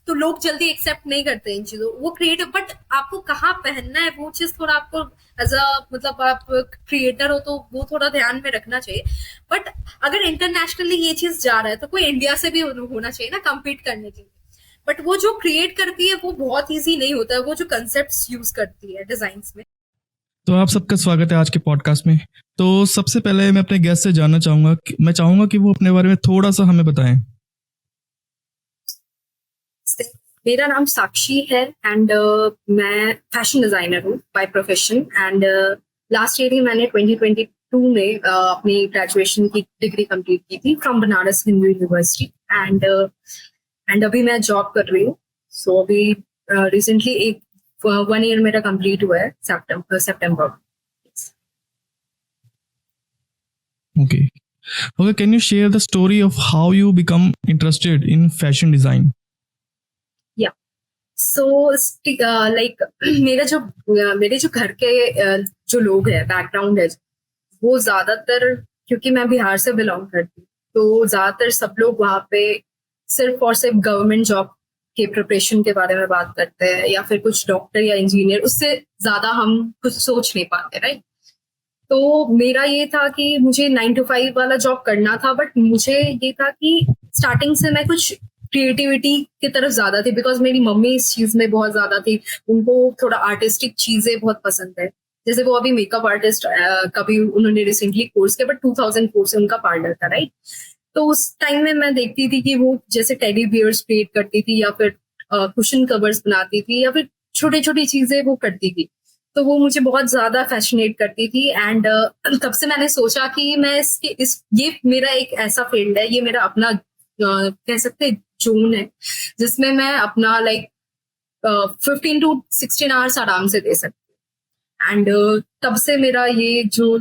तो लोग जल्दी एक्सेप्ट नहीं करते इन चीजों, वो क्रिएटिव, बट आपको कहाँ पहनना है वो चीज थोड़ा आपको एज अ मतलब आप क्रिएटर हो तो वो थोड़ा ध्यान में रखना चाहिए। बट अगर इंटरनेशनली ये चीज जा रहा है तो कोई इंडिया से भी होना चाहिए ना कम्पीट करने के लिए। बट वो जो क्रिएट करती है वो बहुत ईजी नहीं होता है, वो जो कंसेप्ट यूज करती है डिजाइन में। तो आप सबका स्वागत है आज के पॉडकास्ट में। तो सबसे पहले मैं अपने गेस्ट से जानना चाहूँगा मैं चाहूँगा कि वो अपने बारे में थोड़ा सा हमें बताएं। मेरा नाम साक्षी है एंड मैं फैशन डिजाइनर हूँ by profession. And last year ही मैंने 2022 में अपनी ग्रेजुएशन की डिग्री कंप्लीट की थी from Banaras Hindu university. And अभी मैं जॉब कर रही हूँ। सो अभी रिसेंटली एक 1 ईयर मेरा कंप्लीट हुआ है सितंबर। Okay, can you share the story of how you become interested in fashion design? So like मेरे जो घर के जो लोग हैं, बैकग्राउंड है, वो ज्यादातर, क्योंकि मैं बिहार से बिलोंग करती हूँ, तो ज्यादातर सब लोग वहाँ पे सिर्फ और सिर्फ गवर्नमेंट जॉब के प्रिपरेशन के बारे में बात करते हैं, या फिर कुछ डॉक्टर या इंजीनियर, उससे ज्यादा हम कुछ सोच नहीं पाते, राइट। तो मेरा ये था कि मुझे 9 to 5 वाला जॉब करना था, बट मुझे ये था कि स्टार्टिंग से मैं कुछ क्रिएटिविटी की तरफ ज्यादा थी, बिकॉज मेरी मम्मी इस चीज में बहुत ज्यादा थी। उनको थोड़ा आर्टिस्टिक चीजें बहुत पसंद है। जैसे वो अभी मेकअप आर्टिस्ट कभी उन्होंने रिसेंटली कोर्स किया, बट 2004 से उनका पार्लर था, राइट। तो उस टाइम में मैं देखती थी कि वो जैसे टेडी बियर्स क्रिएट करती थी, या फिर कुशन कवर्स बनाती थी, या फिर छोटी छोटी चीजें वो करती थी। तो वो मुझे बहुत ज्यादा फैसिनेट करती थी। एंड तब से मैंने सोचा कि मैं ये मेरा एक ऐसा फील्ड है, ये मेरा अपना कह सकते जोन है, जिसमें मैं अपना लाइक 15 to 16 आवर्स आराम से दे सकती हूँ। एंड तब से मेरा ये जो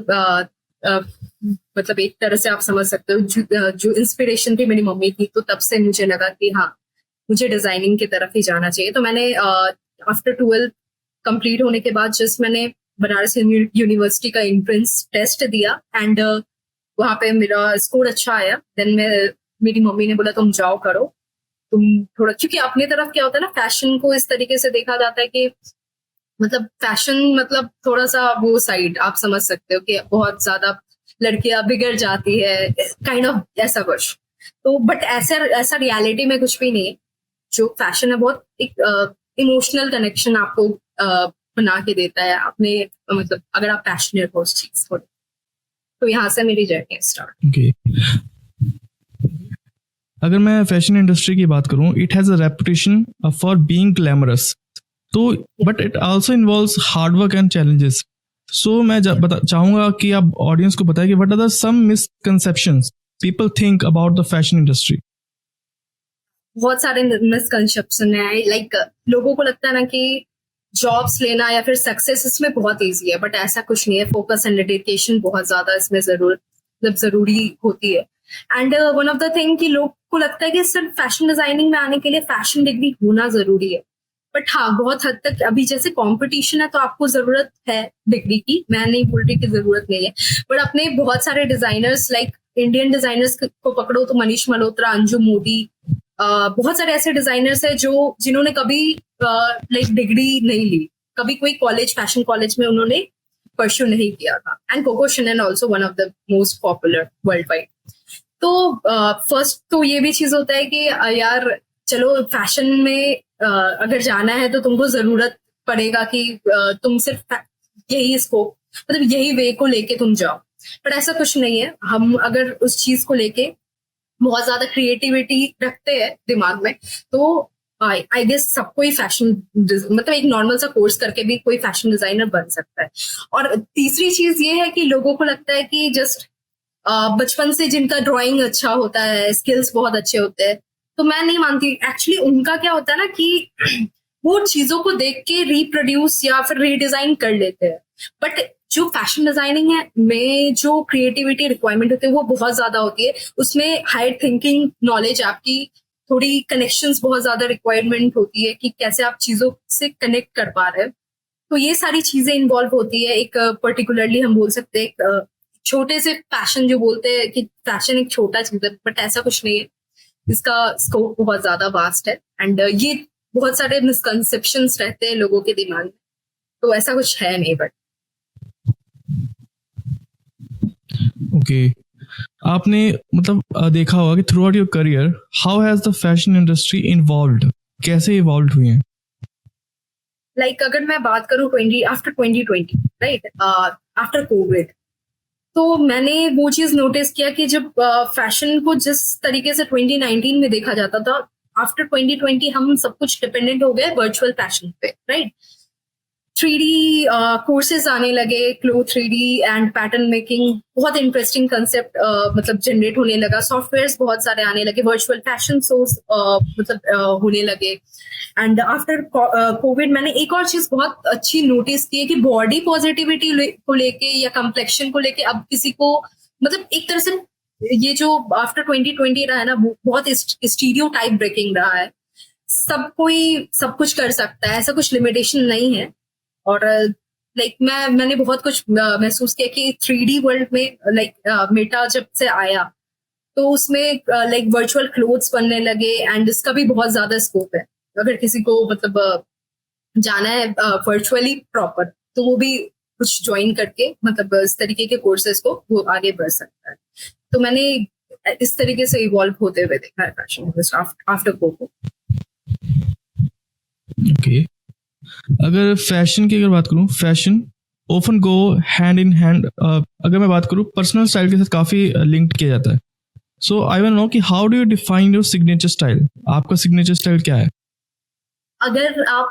मतलब एक तरह से आप समझ सकते हो, जो इंस्पिरेशन थी मेरी मम्मी की, तो तब से मुझे लगा कि हाँ, मुझे डिजाइनिंग की तरफ ही जाना चाहिए। तो मैंने आफ्टर 12 कंप्लीट होने के बाद जस्ट मैंने बनारस यूनिवर्सिटी का एंट्रेंस टेस्ट दिया। एंड वहां पे मेरा स्कोर अच्छा आया। देन मेरी मम्मी ने बोला तुम जाओ करो, तुम थोड़ा, क्योंकि अपनी तरफ क्या होता है ना, फैशन को इस तरीके से देखा जाता है कि मतलब फैशन मतलब थोड़ा सा वो साइड आप समझ सकते हो कि बहुत ज्यादा लड़कियां बिगड़ जाती है, काइंड ऑफ ऐसा कुछ। तो बट ऐसा रियलिटी में कुछ भी नहीं है। जो फैशन है बहुत एक इमोशनल कनेक्शन आपको बना के देता है अपने, मतलब अगर आप पैशनेट हो उस चीज को। तो यहाँ से मेरी जर्नी स्टार्ट। Okay. अगर मैं फैशन इंडस्ट्री की बात करूं, it has a reputation for being glamorous, तो but it also involves hard work and challenges. So मैं चाहूंगा कि आप ऑडियंस को बताएं कि what are the some misconceptions people think about the fashion industry. बहुत सारे मिसकंसेप्शन है। लाइक लोगों को लगता है ना कि जॉब्स लेना या फिर सक्सेस इसमें बहुत इजी है, बट ऐसा कुछ नहीं है। फोकस एंड डेडिकेशन बहुत ज्यादा इसमें जरूरी होती है। And one of the thing कि लोग को लगता है कि सिर्फ फैशन डिजाइनिंग में आने के लिए फैशन डिग्री होना जरूरी है। बट हाँ, बहुत हद तक अभी जैसे कंपटीशन है तो आपको जरूरत है डिग्री की, मैं नहीं बोल रही कि जरूरत नहीं है। बट अपने बहुत सारे डिजाइनर्स, लाइक इंडियन डिजाइनर्स को पकड़ो तो मनीष मल्होत्रा, अंजुम मोदी, बहुत सारे ऐसे डिजाइनर्स है जिन्होंने कभी लाइक डिग्री नहीं ली, कभी कोई कॉलेज, फैशन कॉलेज में उन्होंने परस्यू नहीं किया था। And Coco Chanel also one of the most popular world wide. तो फर्स्ट तो ये भी चीज होता है कि यार चलो फैशन में अगर जाना है तो तुमको जरूरत पड़ेगा कि तुम सिर्फ यही स्कोप, मतलब यही वे को लेके तुम जाओ। बट ऐसा कुछ नहीं है। हम अगर उस चीज को लेके बहुत ज्यादा क्रिएटिविटी रखते हैं दिमाग में, तो आई गेस सबको ही फैशन, मतलब एक नॉर्मल सा कोर्स करके भी कोई फैशन डिजाइनर बन सकता है। और तीसरी चीज ये है कि लोगों को लगता है कि जस्ट बचपन से जिनका ड्राइंग अच्छा होता है, स्किल्स बहुत अच्छे होते हैं, तो मैं नहीं मानती। एक्चुअली उनका क्या होता है ना कि वो चीजों को देख के रिप्रोड्यूस या फिर रीडिजाइन कर लेते हैं। बट जो फैशन डिजाइनिंग है में जो क्रिएटिविटी रिक्वायरमेंट होती है वो बहुत ज्यादा होती है। उसमें हायर थिंकिंग नॉलेज, आपकी थोड़ी कनेक्शंस बहुत ज्यादा रिक्वायरमेंट होती है कि कैसे आप चीजों से कनेक्ट कर पा रहे हैं। तो ये सारी चीजें इन्वॉल्व होती है। एक पर्टिकुलरली हम बोल सकते हैं एक छोटे से फैशन, जो बोलते हैं कि फैशन एक छोटा चीज है, बट ऐसा कुछ नहीं है। इसका स्कोप बहुत ज्यादा वास्ट है एंड ये बहुत सारे मिसकंसेप्शंस रहते हैं लोगों के दिमाग में, तो ऐसा कुछ है नहीं। बट ओके, आपने मतलब देखा होगा कि through out your career how has the fashion industry involved, कैसे इवॉल्व हुई है? लाइक अगर मैं बात करूँ 2020 राइट, आफ्टर कोविड, तो मैंने वो चीज नोटिस किया कि जब फैशन को जिस तरीके से 2019 में देखा जाता था, आफ्टर 2020 हम सब कुछ डिपेंडेंट हो गए वर्चुअल फैशन पे, राइट। 3D कोर्सेज आने लगे, क्लो 3D एंड पैटर्न मेकिंग, बहुत इंटरेस्टिंग कंसेप्ट मतलब जनरेट होने लगा, सॉफ्टवेयर्स बहुत सारे आने लगे, वर्चुअल फैशन शोज मतलब होने लगे। एंड आफ्टर कोविड मैंने एक और चीज बहुत अच्छी नोटिस की है कि बॉडी पॉजिटिविटी को लेके या कम्प्लेक्शन को लेके अब किसी को मतलब एक तरह से ये जो आफ्टर 2020 रहा है ना, बहुत स्टीरियोटाइप ब्रेकिंग रहा है। सब कोई सब कुछ कर सकता है, ऐसा कुछ लिमिटेशन नहीं है। और लाइक मैंने बहुत कुछ महसूस किया कि 3D वर्ल्ड में लाइक मेटा जब से आया तो उसमें लाइक वर्चुअल क्लोथ्स बनने लगे एंड इसका भी बहुत ज्यादा स्कोप है। अगर किसी को मतलब जाना है वर्चुअली प्रॉपर, तो वो भी कुछ ज्वाइन करके मतलब इस तरीके के कोर्सेज को वो आगे बढ़ सकता है। तो मैंने इस तरीके से इवॉल्व होते हुए देखा है फैशन आफ्टर कोविड। ओके, अगर फैशन की बात करूं, fashion often go hand in hand, अगर मैं बात करूं पर्सनल स्टाइल के साथ काफी लिंक्ड किया जाता है। सो आई वांट नो कि how do you define your signature style, आपका सिग्नेचर स्टाइल क्या है? अगर आप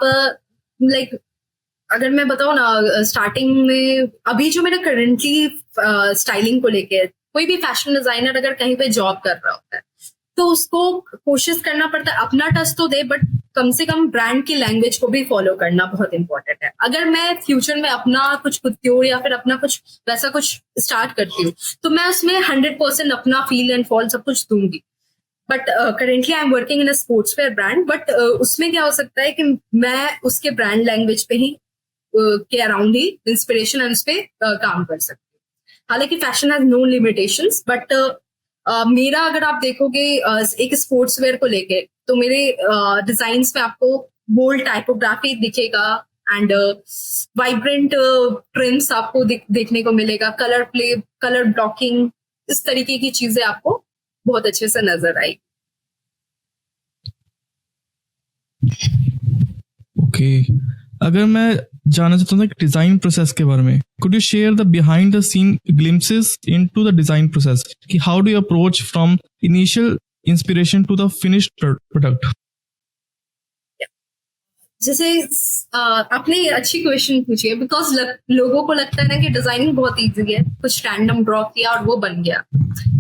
लाइक अगर मैं बताऊँ ना, स्टार्टिंग में अभी जो मेरा करेंटली स्टाइलिंग को लेके, कोई भी फैशन डिजाइनर अगर कहीं पे जॉब कर रहा होता है तो उसको कोशिश करना पड़ता है अपना टच तो दे, बट कम से कम ब्रांड की लैंग्वेज को भी फॉलो करना बहुत इंपॉर्टेंट है। अगर मैं फ्यूचर में अपना कुछ कुत्योर या फिर अपना कुछ वैसा कुछ स्टार्ट करती हूँ तो मैं उसमें 100% अपना फील एंड फॉल सब कुछ दूंगी। But currently I am working in a sportswear brand, but उसमें क्या हो सकता है कि मैं उसके ब्रांड लैंग्वेज पे ही के अराउंड ही इंस्पिरेशन है उस पे काम कर सकती हूँ। हालांकि fashion has no limitations, but मेरा अगर आप देखोगे एक स्पोर्ट्स वेयर को लेके, तो मेरे डिजाइन्स में आपको बोल्ड टाइपोग्राफी दिखेगा एंड वाइब्रेंट प्रिंट्स आपको देखने को मिलेगा, कलर प्ले, कलर ब्लॉकिंग, इस तरीके की चीजें आपको बहुत अच्छे से नजर आई। ओके, अगर मैं जानना चाहता हूँ डिजाइन प्रोसेस के बारे में, could you share the behind the scene glimpses into the design process कि how do you approach from initial inspiration to the finished product? जैसे आपने अच्छी क्वेश्चन पूछी है, बिकॉज लोगों को लगता है ना कि डिजाइनिंग बहुत इजी है, कुछ रैंडम ड्रॉ किया और वो बन गया।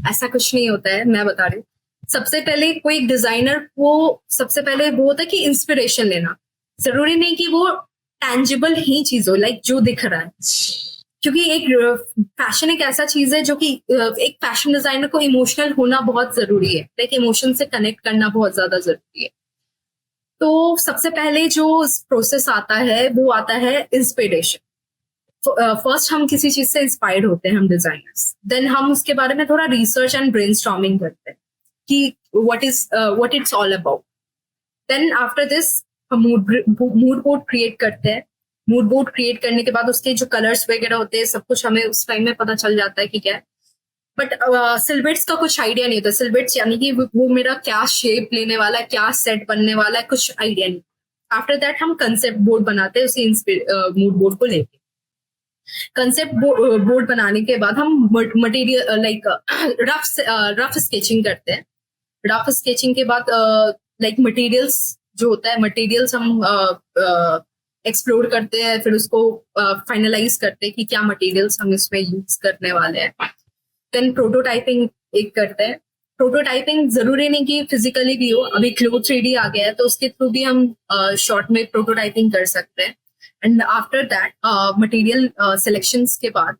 ऐसा कुछ नहीं होता है, मैं बता रही हूँ। सबसे पहले कोई डिजाइनर को सबसे पहले वो होता है कि इंस्पिरेशन लेना। जरूरी नहीं कि वो टैंजिबल ही चीज हो, लाइक जो दिख रहा है, क्योंकि एक फैशन एक ऐसा चीज है जो कि एक फैशन डिजाइनर को इमोशनल होना बहुत जरूरी है, लाइक इमोशन से कनेक्ट करना बहुत ज्यादा जरूरी है। तो सबसे पहले जो प्रोसेस आता है वो आता है इंस्पिरेशन। फर्स्ट हम किसी चीज से इंस्पायर्ड होते हैं हम डिजाइनर्स, देन हम उसके बारे में थोड़ा रिसर्च एंड ब्रेनस्टॉर्मिंग करते हैं कि what it's all about. Then after this हम मूड बोर्ड क्रिएट करते हैं। मूड बोर्ड क्रिएट करने के बाद उसके जो कलर्स वगैरह होते हैं सब कुछ हमें उस टाइम में पता चल जाता है कि क्या है। बट सिल्वेट्स का कुछ आइडिया नहीं होता। सिल्वेट्स यानी कि वो मेरा क्या शेप लेने वाला है, क्या सेट बनने वाला है, कुछ आइडिया नहीं। आफ्टर दैट हम कंसेप्ट बोर्ड बनाते हैं उसी मूड बोर्ड को लेके। कंसेप्ट बोर्ड बनाने के बाद हम मटेरियल लाइक रफ स्केचिंग करते हैं। रफ स्केचिंग के बाद लाइक मटेरियल्स जो होता है, मटेरियल्स हम एक्सप्लोर करते हैं, फिर उसको फाइनलाइज करते हैं कि क्या मटेरियल्स हम इसमें यूज करने वाले हैं। देन प्रोटोटाइपिंग एक करते हैं। प्रोटोटाइपिंग जरूरी नहीं कि फिजिकली भी हो, अभी क्लो 3D आ गया है तो उसके थ्रू भी हम शॉर्ट में प्रोटोटाइपिंग कर सकते हैं। And after that material selections के बाद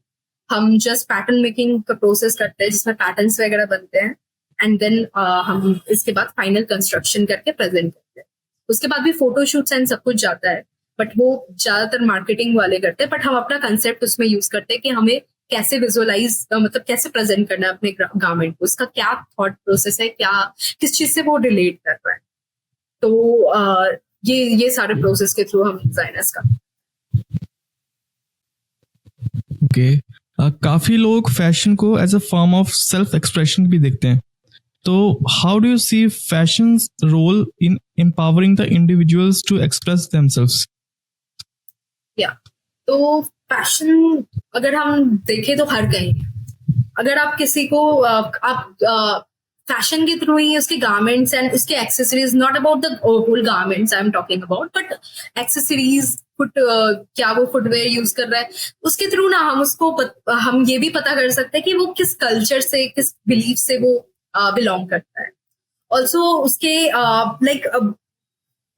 हम जस्ट पैटर्न मेकिंग का प्रोसेस करते हैं जिसमें पैटर्न्स वगैरह बनते हैं। एंड देन हम इसके बाद फाइनल कंस्ट्रक्शन करके प्रेजेंट करते हैं। उसके बाद भी फोटोशूट्स एंड सब कुछ जाता है, बट वो ज्यादातर मार्केटिंग वाले करते हैं, बट हम अपना कंसेप्ट उसमें यूज करते हैं कि हमें कैसे विजुअलाइज मतलब कैसे प्रेजेंट करना है अपने गारमेंट को, उसका क्या थॉट प्रोसेस है, क्या किस चीज से वो रिलेट कर रहा है। तो ये सारे प्रोसेस के थ्रू हम डिजाइनर्स का। ओके, काफी लोग फैशन को as a form of self expression भी देखते हैं, तो how do you see fashion role in empowering the individuals to express themselves? या तो फैशन अगर हम देखें तो हर कहीं, अगर आप किसी को आप फैशन के थ्रू ही उसके गारमेंट्स एंड उसके accessories, not about the whole garments I am talking about, but accessories क्या वो फुटवेयर यूज कर रहा है, उसके थ्रू ना हम उसको हम ये भी पता कर सकते हैं कि वो किस कल्चर से, किस बिलीफ से वो बिलोंग करता है। ऑल्सो उसके लाइक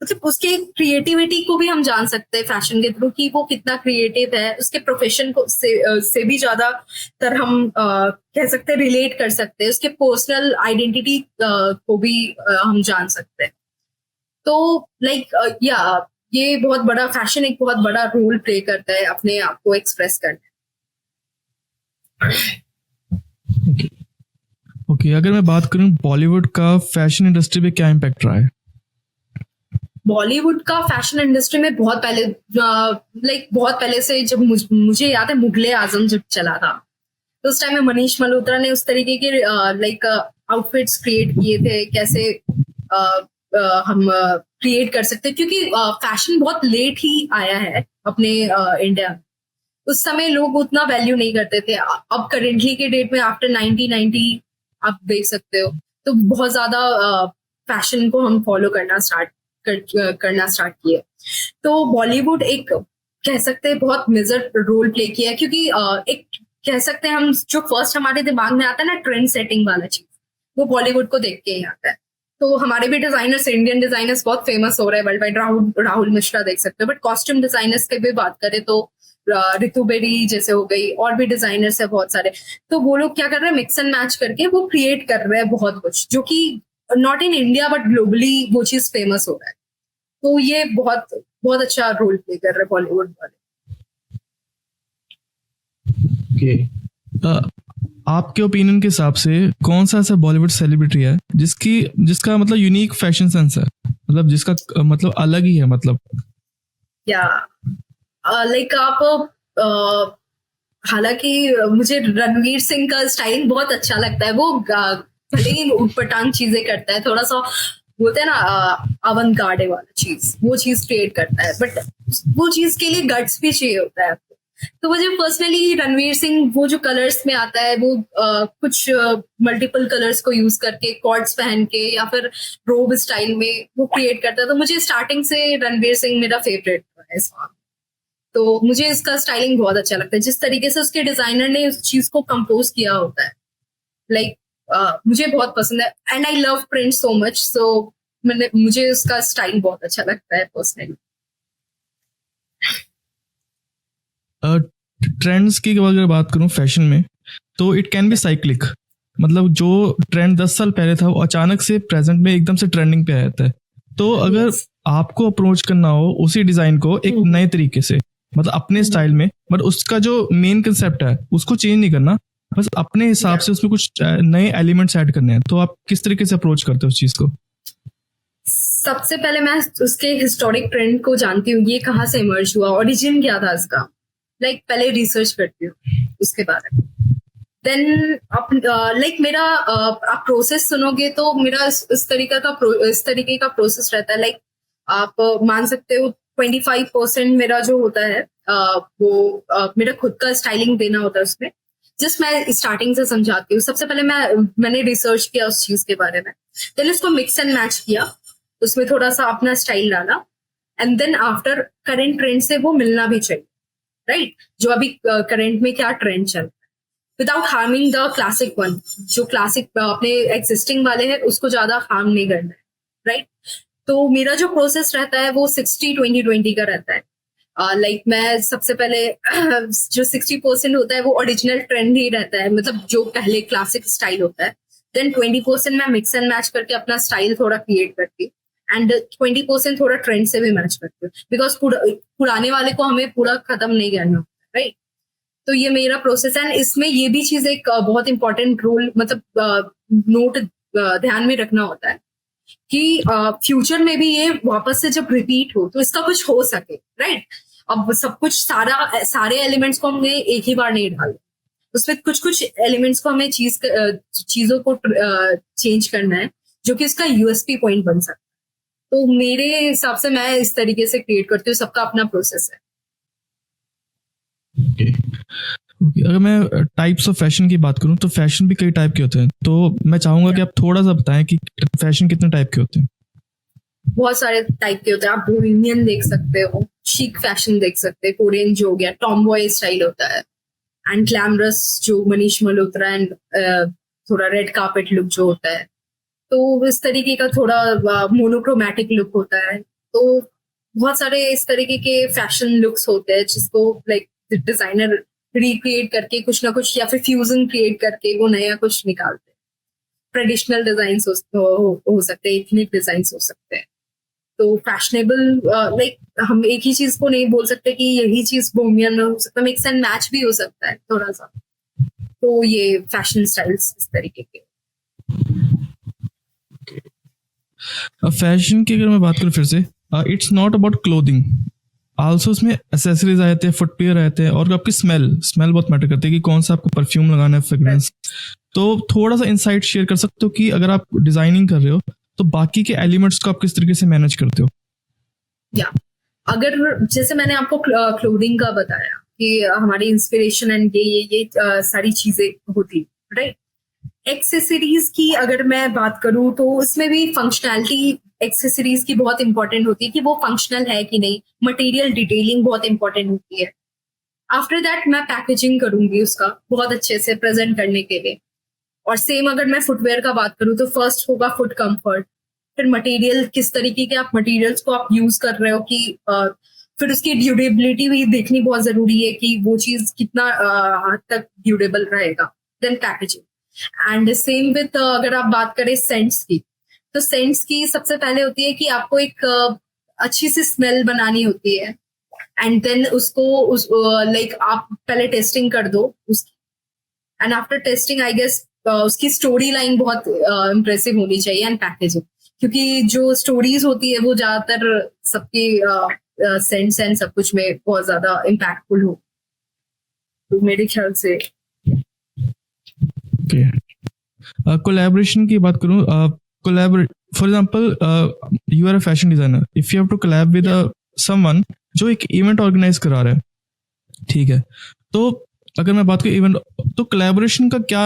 मतलब उसके क्रिएटिविटी को भी हम जान सकते हैं फैशन के थ्रू कि वो कितना क्रिएटिव है, उसके प्रोफेशन को से भी ज्यादा तर हम कह सकते हैं रिलेट कर सकते हैं, उसके पर्सनल आइडेंटिटी को भी हम जान सकते हैं। तो लाइक या ये बहुत बड़ा, फैशन एक बहुत बड़ा रोल प्ले करता है अपने आप को एक्सप्रेस करने। ओके, अगर मैं बात करूं बॉलीवुड का फैशन इंडस्ट्री पे क्या इम्पैक्ट रहा है? बॉलीवुड का फैशन इंडस्ट्री में बहुत पहले बहुत पहले से, जब मुझे याद है मुगले आजम जब चला था, तो उस टाइम में मनीष मल्होत्रा ने उस तरीके के आउटफिट्स क्रिएट किए थे, कैसे हम क्रिएट कर सकते हैं, क्योंकि फैशन बहुत लेट ही आया है अपने इंडिया में। उस समय लोग उतना वैल्यू नहीं करते थे। अब करेंटली के डेट में आफ्टर 1990 आप देख सकते हो, तो बहुत ज्यादा फैशन को हम फॉलो करना स्टार्ट किए। तो बॉलीवुड एक कह सकते हैं बहुत मेजर रोल प्ले किया है, क्योंकि एक कह सकते हैं हम जो फर्स्ट हमारे दिमाग में आता है ना ट्रेंड सेटिंग वाला चीज, वो बॉलीवुड को देख के ही आता है। तो हमारे भी डिजाइनर्स, इंडियन डिजाइनर्स बहुत फेमस हो रहे हैं वर्ल्ड वाइड। राहुल मिश्रा देख सकते हो, बट कॉस्ट्यूम डिजाइनर्स की भी बात करें तो रितु बेरी जैसे हो गई, और भी डिजाइनर्स है बहुत सारे। तो वो लोग क्या कर रहे हैं, मिक्स एंड मैच करके वो क्रिएट कर रहे हैं बहुत कुछ, जो कि not in India but globally वो चीज फेमस हो रहा है। तो ये बहुत बहुत अच्छा रोल प्ले कर रहे हैं बॉलीवुड वाले। आपके ओपिनियन के हिसाब से कौन सा ऐसा बॉलीवुड सेलिब्रिटी है जिसका मतलब यूनिक फैशन सेंस है, मतलब जिसका मतलब अलग ही है, मतलब या लाइक आप हालांकि मुझे रणवीर सिंह का स्टाइल बहुत अच्छा लगता है। वो भले ही उटपटांग चीजें करता है, थोड़ा सा बोलते हैं ना अवंत-गार्ड वाला चीज, वो चीज क्रिएट करता है, बट वो चीज के लिए गट्स भी चाहिए होता है आपको। तो मुझे पर्सनली रणवीर सिंह वो जो कलर्स में आता है, वो कुछ मल्टीपल कलर्स को यूज करके कॉर्ड्स पहन के या फिर रोब स्टाइल में वो क्रिएट करता है। तो मुझे स्टार्टिंग से रणवीर सिंह मेरा फेवरेट है इस बार। तो मुझे इसका स्टाइलिंग बहुत अच्छा लगता है, जिस तरीके से उसके डिजाइनर ने उस चीज को कंपोज किया होता है। लाइक मुझे बहुत पसंद है, and I love print so much, so मुझे उसका स्टाइल बहुत अच्छा लगता है पर्सनली। ट्रेंड्स की अगर बात करूं फैशन में, तो इट कैन बी साइक्लिक, मतलब जो ट्रेंड 10 साल पहले था वो अचानक से प्रेजेंट में एकदम से ट्रेंडिंग पे आ जाता है। तो अगर आपको अप्रोच करना हो उसी डिजाइन को एक नए तरीके से, मतलब अपने स्टाइल में, बट उसका जो मेन कंसेप्ट है उसको चेंज नहीं करना, बस अपने हिसाब से उसमें कुछ नए एलिमेंट्स ऐड करने हैं, तो आप किस तरीके से अप्रोच करते हो उस चीज को? सबसे पहले मैं उसके हिस्टोरिक ट्रेंड को जानती हूँ, ये कहाँ से इमर्ज हुआ, ओरिजिन क्या था इसका। लाइक पहले रिसर्च करती हूँ उसके बारे में। देन आप लाइक मेरा आप प्रोसेस सुनोगे तो मेरा इस तरीके का प्रोसेस रहता है। लाइक आप मान सकते हो 25% मेरा जो होता है वो मेरा खुद का स्टाइलिंग देना होता है उसमें। जस्ट मैं स्टार्टिंग से समझाती हूँ। सबसे पहले मैंने रिसर्च किया उस चीज के बारे में, देन उसको मिक्स एंड मैच किया, उसमें थोड़ा सा अपना स्टाइल डाला, and then after current trend से वो मिलना भी चाहिए, राइट? जो अभी करेंट में क्या ट्रेंड चल रहा है, without harming the classic one. जो क्लासिक अपने एग्जिस्टिंग वाले हैं उसको ज्यादा हार्म नहीं करना है, राइट? तो मेरा जो प्रोसेस रहता है वो 60-20-20 का रहता है। लाइक मैं सबसे पहले जो 60% होता है वो ओरिजिनल ट्रेंड ही रहता है, मतलब जो पहले क्लासिक स्टाइल होता है। देन 20% मैं मिक्स एंड मैच करके अपना स्टाइल थोड़ा क्रिएट करती हूँ, एंड 20% थोड़ा ट्रेंड से भी मैच करती हूँ, बिकॉज पुराने वाले को हमें पूरा खत्म नहीं करना, राइट? तो ये मेरा प्रोसेस है। एंड इसमें ये भी चीज एक बहुत इंपॉर्टेंट रोल मतलब नोट ध्यान में रखना होता है कि फ्यूचर में भी ये वापस से जब रिपीट हो तो इसका कुछ हो सके, राइट। अब सब कुछ सारे एलिमेंट्स को हमें एक ही बार नहीं डालना, उसमें कुछ कुछ एलिमेंट्स को हमें चीजों को चेंज करना है जो कि इसका यूएसपी पॉइंट बन सकता है। तो मेरे हिसाब से मैं इस तरीके से क्रिएट करती हूँ, सबका अपना प्रोसेस है। ओके ओके, अगर मैं टाइप्स ऑफ फैशन की बात करूं तो फैशन भी कई टाइप के होते हैं, तो मैं चाहूंगा कि आप थोड़ा सा बताएं कि फैशन कितने टाइप के होते हैं। बहुत सारे टाइप के होते हैं। आप बोहेमियन देख सकते हो, शिक फैशन देख सकते हैं, कोरियन जो हो गया, टॉमबॉय स्टाइल होता है, एंड ग्लैमरस जो मनीष मल्होत्रा एंड थोड़ा रेड कार्पेट लुक जो होता है, तो इस तरीके का थोड़ा मोनोक्रोमैटिक लुक होता है। तो बहुत सारे इस तरीके के फैशन लुक्स होते हैं जिसको लाइक डिजाइनर रिक्रिएट करके कुछ ना कुछ या फिर फ्यूजन क्रिएट करके वो नया कुछ निकालते हैं। ट्रेडिशनल डिजाइन हो सकते हैं, एथनिक डिजाइन हो सकते हैं। तो फैशनेबल लाइक हम एक ही चीज को नहीं बोल सकते कि यही चीज बोहेमियन में हो सकता है, मिक्स एंड मैच भी हो सकता है थोड़ा सा। तो ये फैशन स्टाइल्स इस तरीके के। अब फैशन की अगर मैं बात करूं फिर से, it's not about clothing, also उसमें एसेसरीज आ जाते हैं, फुटवेयर रहते हैं, और आपकी स्मेल बहुत मैटर करती है कि कौन सा आपको परफ्यूम लगाना है, फ्रेग्रेंस। तो थोड़ा सा इंसाइट शेयर कर सकते हो कि अगर आप डिजाइनिंग कर रहे हो तो बाकी के एलिमेंट्स को आप किस तरीके से मैनेज करते हो। या अगर जैसे मैंने आपको क्लोथिंग का बताया कि हमारी इंस्पिरेशन एंड ये सारी चीजें होती, राइट। एक्सेसरीज की अगर मैं बात करूं तो उसमें भी फंक्शनैलिटी एक्सेसरीज की बहुत इंपॉर्टेंट होती है कि वो फंक्शनल है कि नहीं। मटेरियल डिटेलिंग बहुत इंपॉर्टेंट होती है। आफ्टर दैट मैं पैकेजिंग करूंगी उसका बहुत अच्छे से प्रेजेंट करने के लिए। और सेम अगर मैं फुटवेयर का बात करूं तो फर्स्ट होगा फुट कंफर्ट, फिर मटेरियल, किस तरीके के आप मटेरियल्स को आप यूज कर रहे हो कि फिर उसकी ड्यूरेबिलिटी भी देखनी बहुत जरूरी है कि वो चीज कितना हद तक ड्यूरेबल रहेगा। Then packaging and same with अगर आप बात करें सेंट्स की, तो सेंट्स की सबसे पहले होती है कि आपको एक अच्छी सी स्मेल बनानी होती है। एंड देन उसको लाइक आप पहले टेस्टिंग कर दो उसकी, and after testing I guess उसकी स्टोरी लाइन बहुत इम्प्रेसिव होनी चाहिए एंड पैकेजिंग, क्योंकि जो स्टोरीज होती है वो ज्यादातर सबके सेंस एंड सब कुछ में बहुत ज्यादा इम्पैक्टफुल हो, तो मेरे ख्याल से। ओके, कोलैबोरेशन की बात करूं, collaborate for example, you are a fashion designer, if you have to collab with someone जो एक इवेंट ऑर्गेनाइज करा रहा है, ठीक है। तो अगर मैं बात करूं इवेंट, तो कोलैबोरेशन का क्या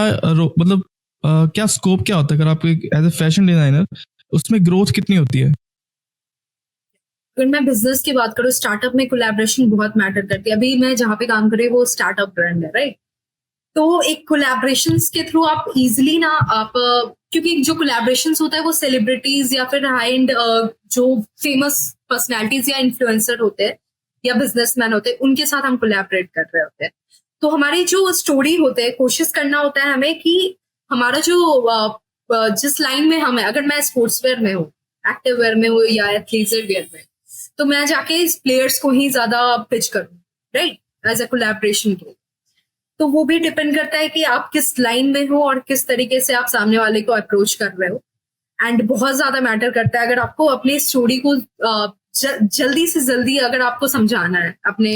मतलब क्या स्कोप क्या होता है अगर आप एज ए फैशन डिजाइनर, उसमें ग्रोथ कितनी होती है। अगर मैं बिजनेस की बात करूँ, स्टार्टअप में कोलैबोरेशन बहुत मैटर करती है। अभी मैं जहाँ पे काम कर रही हूँ वो स्टार्टअप ब्रांड है, राइट। तो एक कोलैबोरेशन के थ्रू आप इजिली ना आप क्योंकि जो कोलैबोरेशन होता है वो सेलिब्रिटीज या फिर हाई एंड जो फेमस पर्सनैलिटीज या इन्फ्लुएंसर होते हैं या बिजनेसमैन होते हैं उनके साथ हम कोलैबोरेट कर रहे होते हैं। तो हमारी जो स्टोरी होते है, कोशिश करना होता है हमें कि हमारा जो जिस लाइन में हम है, अगर मैं स्पोर्ट्स वेयर में हूँ, एक्टिव वेयर में हूँ या एथलीजर वेयर में, तो मैं जाके इस प्लेयर्स को ही ज्यादा पिच करूँ, राइट, एज ए कोलैबोरेशन के। तो वो भी डिपेंड करता है कि आप किस लाइन में हो और किस तरीके से आप सामने वाले को अप्रोच कर रहे हो। एंड बहुत ज्यादा मैटर करता है अगर आपको अपनी स्टोरी को जल्दी से जल्दी अगर आपको समझाना है अपने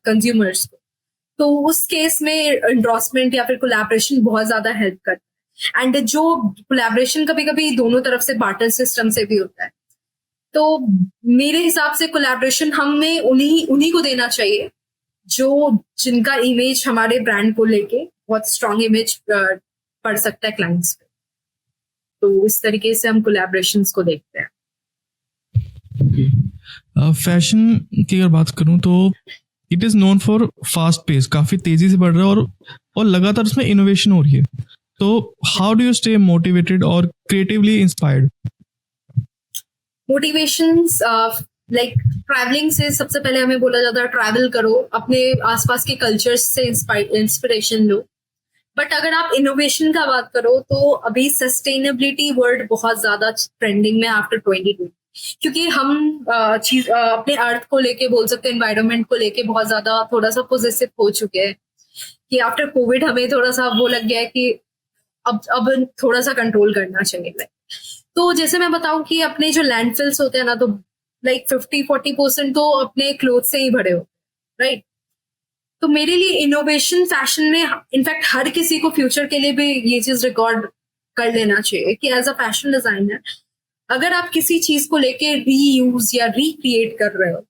कंज्यूमर्स को, तो उस केस में एंडोर्समेंट या फिर कोलैबोरेशन बहुत ज्यादा हेल्प करता है। एंड जो कोलैबोरेशन कभी कभी दोनों तरफ से बार्टर सिस्टम से भी होता है। तो मेरे हिसाब से कोलैबोरेशन हमें उन्हीं को देना चाहिए जो जिनका इमेज हमारे ब्रांड को लेके बहुत स्ट्रॉन्ग इमेज पड़ सकता है क्लाइंट्स पे। तो इस तरीके से हम कोलैबोरेशंस को देखते हैं। फैशन की अगर बात करूं तो it is known for fast pace, काफी तेजी से बढ़ रहा है और लगातार उसमें इनोवेशन हो रही है। तो how do you stay motivated और creatively inspired. Motivations like travelling से सबसे पहले हमें बोला जाता है ट्रैवल करो, अपने आसपास के कल्चर्स से इंस्पिरेशन लो। बट अगर आप इनोवेशन का बात करो तो अभी सस्टेनेबिलिटी वर्ड बहुत ज्यादा ट्रेंडिंग में आफ्टर 2020, क्योंकि हम अपने अर्थ को लेके बोल सकते हैं, एनवायरनमेंट को लेके बहुत ज्यादा थोड़ा सा पॉजिटिव हो चुके हैं कि आफ्टर कोविड हमें थोड़ा सा वो लग गया है कि अब थोड़ा सा कंट्रोल करना चाहिए। तो जैसे मैं बताऊं कि अपने जो लैंडफिल्स होते हैं ना, तो लाइक 50-40% तो अपने क्लोथ से ही भरे होते हैं, राइट। तो मेरे लिए इनोवेशन फैशन में इनफैक्ट हर किसी को फ्यूचर के लिए भी ये चीज रिकॉर्ड कर लेना चाहिए कि एज अ फैशन डिजाइनर अगर आप किसी चीज को लेके रीयूज या रिक्रिएट कर रहे हो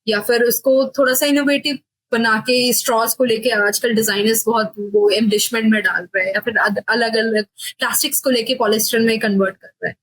या फिर उसको थोड़ा सा इनोवेटिव बना के, स्ट्रॉज को लेके आजकल डिजाइनर्स बहुत वो एम्बलिशमेंट में डाल रहे हैं या फिर अलग अलग प्लास्टिक्स को लेके पॉलिस्टर में कन्वर्ट कर रहे हैं।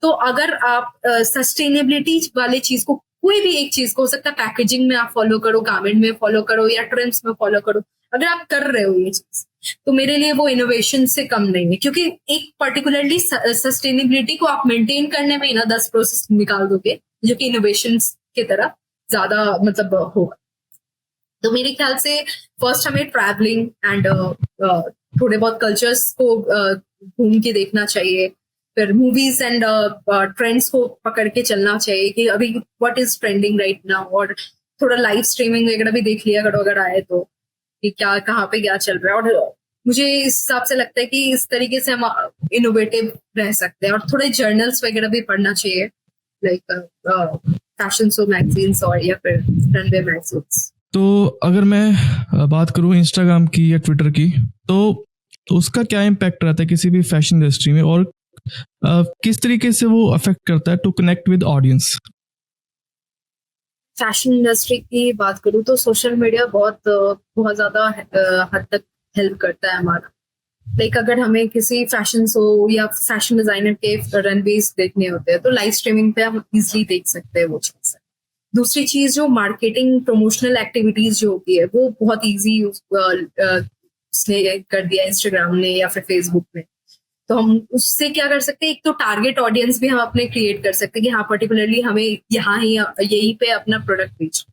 तो अगर आप सस्टेनेबिलिटी वाले चीज को, कोई भी एक चीज को, हो सकता है पैकेजिंग में आप फॉलो करो, गारमेंट में फॉलो करो या ट्रिम्स में फॉलो करो, अगर आप कर रहे हो ये चीज, तो मेरे लिए वो इनोवेशन से कम नहीं है। क्योंकि एक पर्टिकुलरली सस्टेनेबिलिटी को आप मेंटेन करने में ना 10 प्रोसेस निकाल दोगे जो कि इनोवेशन की तरह ज्यादा मतलब होगा। तो मेरे ख्याल से फर्स्ट हमें ट्रैवलिंग एंड थोड़े बहुत कल्चर्स को घूम के देखना चाहिए। फिर मूवीज एंड ट्रेंड्स को पकड़ के चलना चाहिए कि अभी what is trending right now, और थोड़ा लाइव स्ट्रीमिंग वगैरह भी देख लिया करो अगर आए तो, कि क्या कहाँ पे क्या चल रहा है। और मुझे इस हिसाब से लगता है कि इस तरीके से हम इनोवेटिव रह सकते हैं। और थोड़े जर्नल्स वगैरह भी पढ़ना चाहिए, लाइक फैशन शो मैगजीन्स और या फिर रनवे मैगजीन्स। तो अगर मैं बात करूं इंस्टाग्राम की या ट्विटर की, तो उसका क्या इम्पैक्ट रहता है किसी भी फैशन इंडस्ट्री में, और किस तरीके से वो अफेक्ट करता है to connect with audience? Fashion industry की बात करूँ तो सोशल मीडिया बहुत ज्यादा हद तक हेल्प करता है हमारा। लाइक अगर हमें किसी फैशन शो या फैशन डिजाइनर के रनवेज देखने होते हैं तो लाइव स्ट्रीमिंग पे हम इजिली देख सकते हैं वो चीज। दूसरी चीज, जो मार्केटिंग प्रमोशनल एक्टिविटीज जो होती है वो बहुत इजी उसने कर दिया इंस्टाग्राम ने या फिर फेसबुक ने। तो हम उससे क्या कर सकते हैं, एक तो टारगेट ऑडियंस भी हम अपने क्रिएट कर सकते हैं कि हाँ पर्टिकुलरली हमें यहाँ ही यहीं पे अपना प्रोडक्ट बेच।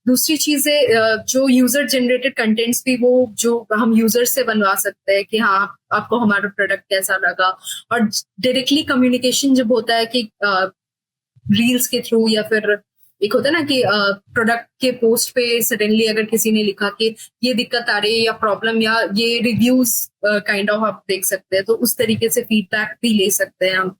दूसरी चीज है जो यूजर जनरेटेड कंटेंट्स भी वो जो हम यूजर से बनवा सकते हैं कि हाँ आपको हमारा प्रोडक्ट कैसा लगा। और डायरेक्टली कम्युनिकेशन जब होता है कि रील्स के थ्रू या फिर एक होता है ना कि प्रोडक्ट के पोस्ट पे सडनली अगर किसी ने लिखा कि ये दिक्कत आ रही है या प्रॉब्लम या ये रिव्यूज काइंड ऑफ आप देख सकते हैं, तो उस तरीके से फीडबैक भी ले सकते हैं हम।